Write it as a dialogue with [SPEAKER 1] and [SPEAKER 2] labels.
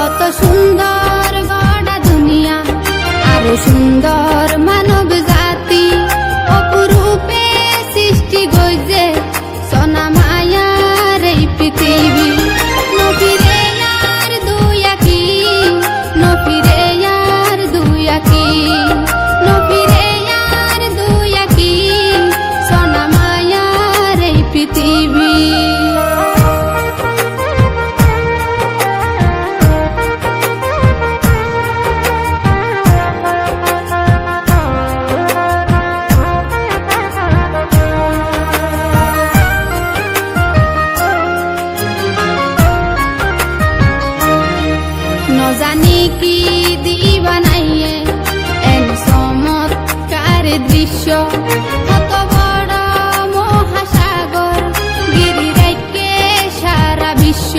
[SPEAKER 1] কত সুন্দর গড়া দুনিয়া, আরো সুন্দর মানব জাতি, অপরূপে সৃষ্টি গইছে সোনা মায়ার এই পৃথিবী। নফিরে আর দুই আঁকি, নফিরে আর দুই আঁকি, নফিরে আর দুই আঁকি, সোনা মায়ার এই পৃথিবী। জানি কি দিবা নাইয়ে এন চমৎকার দৃশ্য, কত বড় মহাসাগর গিরি রাইকে সারা বিশ্ব।